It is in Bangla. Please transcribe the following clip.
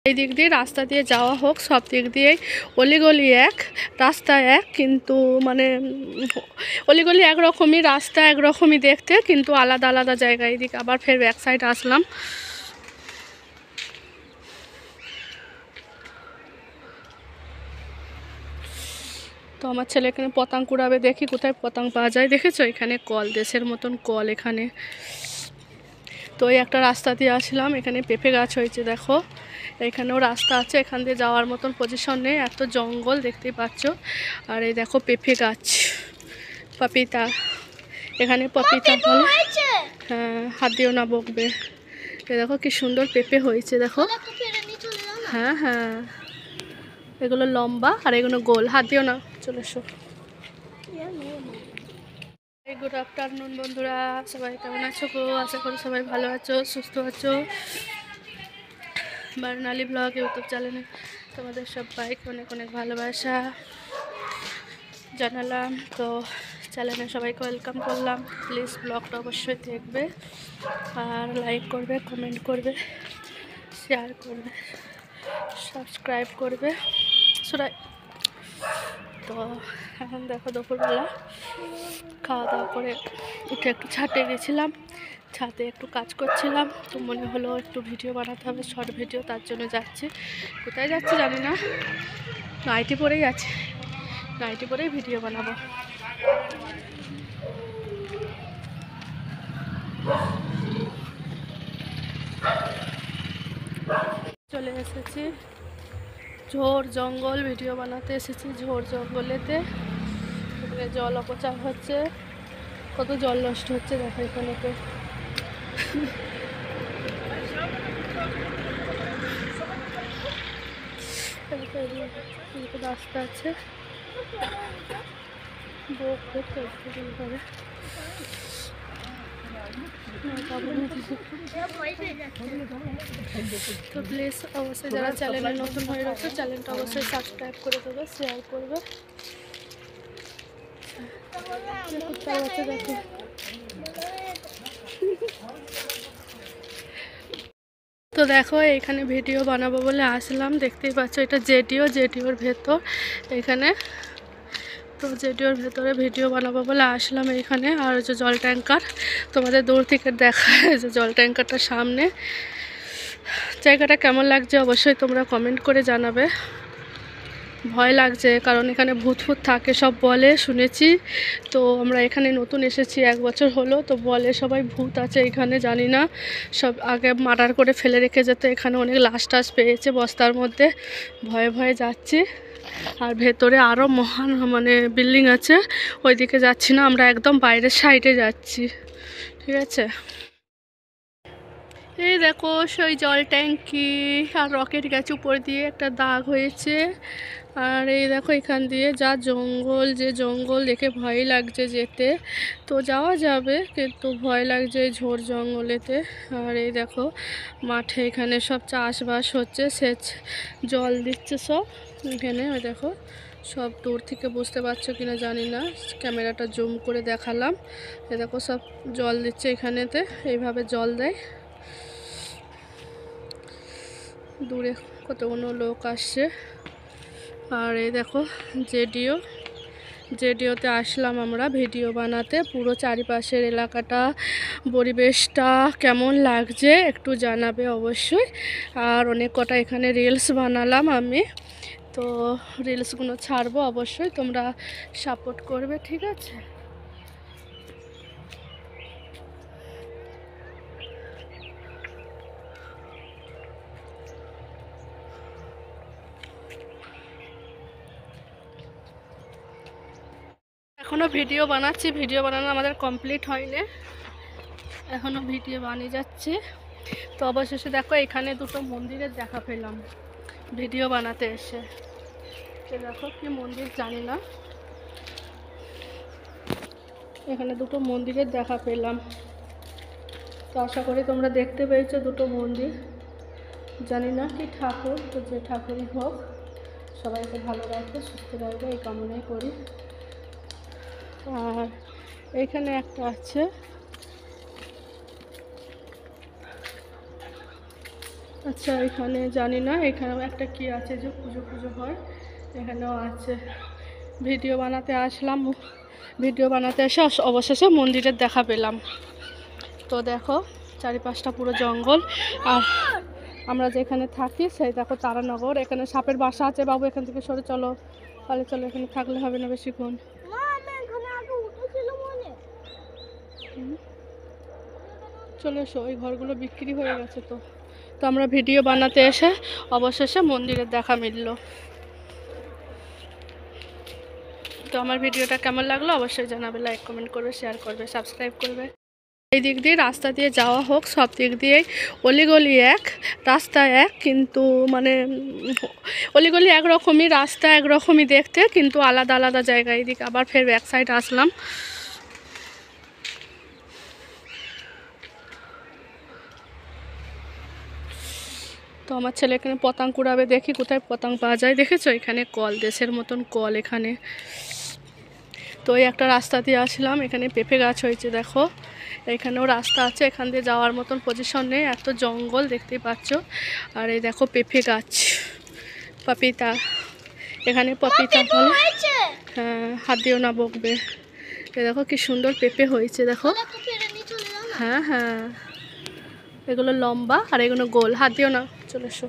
এই দিক দিয়ে রাস্তা দিয়ে যাওয়া হোক, সব দিক দিয়েই অলিগলি এক, রাস্তা এক, কিন্তু মানে অলিগলি একরকমই, রাস্তা একরকমই দেখতে, কিন্তু আলাদা আলাদা জায়গায়। এদিকে আবার ফের ব্যাক সাইড আসলাম। তো আমার ছেলে এখানে পতঙ্গ কুড়াবে, দেখি কোথায় পতঙ্গ পাওয়া যায়। দেখেছো এখানে কল, দেশের মতন কল এখানে। তো এই একটা রাস্তা দিয়ে আসলাম, এখানে পেঁপে গাছ হয়েছে দেখো, এখানেও রাস্তা আছে, এখান দিয়ে যাওয়ার মতন পজিশন নেই, এত জঙ্গল দেখতেই পাচ্ছ। আর এই দেখো পেঁপে গাছ, পপিতা, এখানে পপিতা ফল। হ্যাঁ, হাত দিও না, বকবে। এই দেখো কি সুন্দর পেঁপে হয়েছে দেখো। হ্যাঁ হ্যাঁ, এগুলো লম্বা আর এগুলো গোল, হাত দিও না, চলে এসো। গুড আফটারনুন বন্ধুরা, সবাই কেমন আছো গো? আশা করি সবাই ভালো আছো, সুস্থ আছো। বার্নালি ব্লগ ইউটিউব চ্যানেলে তোমাদের সবাইকে অনেক অনেক ভালোবাসা জানালাম। তো চ্যানেলে সবাইকে ওয়েলকাম করলাম। প্লিজ ব্লগটা অবশ্যই দেখবে, আর লাইক করবে, কমেন্ট করবে, শেয়ার করবে, সাবস্ক্রাইব করবে সবাই। তো এখন দেখো দুপুরবেলা খাওয়া দাওয়া করে উঠে একটু ছাদে গেছিলাম, ছাদে একটু কাজ করছিলাম। তো মনে হলো একটু ভিডিও বানাতে হবে, শর্ট ভিডিও, তার জন্য যাচ্ছি। কোথায় যাচ্ছি জানি না, নাইটি পরেই আছে, নাইটি পরেই ভিডিও বানাবো। চলে এসেছি ঝোড় জঙ্গল, ভিডিও বানাতে এসেছি ঝোড় জঙ্গলেতে। এখানে জল অপচয় হচ্ছে, কত জল নষ্ট হচ্ছে দেখো এখানেতে। রাস্তা আছে, তো প্লিজ অবশ্যই যারা চ্যানেলে নতুন হয়ে রয়েছে চ্যানেলটা অবশ্যই সাবস্ক্রাইব করে দেবে, শেয়ার করবে। দেখো তো দেখো এখানে ভিডিও বানাবো বলে আসলাম, দেখতেই পাচ্ছ এটা জেডিওর ভেতর এখানে। তো জেডিওর ভেতরে ভিডিও বানাবো বলে আসলাম এইখানে। আর যে জল ট্যাঙ্কার তোমাদের দূর থেকে দেখায়, যে জল ট্যাঙ্কারটার সামনে। জায়গাটা কেমন লাগছে অবশ্যই তোমরা কমেন্ট করে জানাবে। ভয় লাগছে কারণ এখানে ভূত থাকে সব বলে, শুনেছি। তো আমরা এখানে নতুন এসেছি, 1 বছর হলো। তো বলে সবাই ভূত আছে এখানে, জানি না, সব আগে মার্ডার করে ফেলে রেখে যেত। এখানে অনেক লাশ টাশ পেয়েছে বস্তার মধ্যে, ভয়ে ভয়ে যাচ্ছি। আর ভেতরে আরও মহান মানে বিল্ডিং আছে, ওইদিকে যাচ্ছি না, আমরা একদম বাইরের সাইডে যাচ্ছি, ঠিক আছে। এই দেখো সেই জল ট্যাঙ্কি আর রকেট গাছ উপর দিয়ে একটা দাগ হয়েছে। আর এই দেখো এখান দিয়ে যা জঙ্গল, যে জঙ্গল দেখে ভয় লাগছে যেতে। তো যাওয়া যাবে কিন্তু ভয় লাগছে এই ঝোড় জঙ্গলেতে। আর এই দেখো মাঠে এখানে সব চাষবাস হচ্ছে, সেচ জল দিচ্ছে সব এখানে। ওই দেখো সব দূর থেকে বুঝতে পারছো কিনা জানি না, ক্যামেরাটা জুম করে দেখালাম। এই দেখো সব জল দিচ্ছে এখানেতে, এইভাবে জল দেয়। দূরে কতগুলো লোক আসছে। আর এই দেখো জেডিওতে আসলাম আমরা ভিডিও বানাতে। পুরো চারিপাশের এলাকাটা, পরিবেশটা কেমন লাগছে একটু জানাবে অবশ্যই। আর অনেক কটা এখানে রিলস বানালাম আমি, তো রিলসগুলো ছাড়বো, অবশ্যই তোমরা সাপোর্ট করবে, ঠিক আছে। এখনও ভিডিও বানাচ্ছি, ভিডিও বানানো আমাদের কমপ্লিট হয়নি, এখনও ভিডিও বানিয়ে যাচ্ছি। তো অবশেষে দেখো এখানে দুটো মন্দিরের দেখা পেলাম ভিডিও বানাতে এসে। দেখো কি মন্দির জানি না, এখানে দুটো মন্দিরের দেখা পেলাম। তো আশা করি তোমরা দেখতে পেয়েছো দুটো মন্দির, জানি না কি ঠাকুর। তো যে ঠাকুরই হোক সবাইকে ভালো রাখবে, সুস্থ রাখবে, এই কামনাই করি। আর এখানে একটা আছে, আচ্ছা এখানে জানি না, এখানেও একটা কি আছে যে পুজো পুজো হয়, এখানেও আছে। ভিডিও বানাতে আসলাম, ভিডিও বানাতে এসে অবশেষে মন্দিরের দেখা পেলাম। তো দেখো চারিপাশটা পুরো জঙ্গল, আর আমরা যেখানে থাকি সেই দেখো তারানগর, এখানে সাপের বাসা আছে। বাবু এখান থেকে সরে চলো, তাহলে চলো, এখানে থাকলে হবে না বেশিক্ষণ। চলে এসো, ওই ঘরগুলো বিক্রি হয়ে গেছে। তো তো আমরা ভিডিও বানাতে এসে অবশেষে মন্দিরের দেখা মিলল। তো আমার ভিডিওটা কেমন লাগলো অবশ্যই জানাবে, লাইক কমেন্ট করবে, শেয়ার করবে, সাবস্ক্রাইব করবে। এই দিক দিয়ে রাস্তা দিয়ে যাওয়া হোক, সব দিক দিয়েই অলিগলি এক, রাস্তা এক, কিন্তু মানে অলিগলি একরকমই, রাস্তা একরকমই দেখতে, কিন্তু আলাদা আলাদা জায়গায়। এদিকে আবার ফের ব্যাক সাইড আসলাম। তো আমার ছেলে এখানে পতঙ্গ কুড়াবে, দেখি কোথায় পতঙ্গ পাওয়া যায়। দেখেছো এখানে কল, দেশের মতন কল এখানে। তো এই একটা রাস্তা দিয়ে আসলাম, এখানে পেঁপে গাছ হয়েছে দেখো, এখানেও রাস্তা আছে, এখান দিয়ে যাওয়ার মতন পজিশন নেই, এত জঙ্গল দেখতেই পাচ্ছ। আর এই দেখো পেঁপে গাছ, পপিতা, এখানে পপিতা ফল। হ্যাঁ, হাত দিও না, বকবে। এ দেখো কি সুন্দর পেঁপে হয়েছে দেখো। হ্যাঁ হ্যাঁ, এগুলো লম্বা আর এগুলো গোল, হাত দিও না, চলে এসো।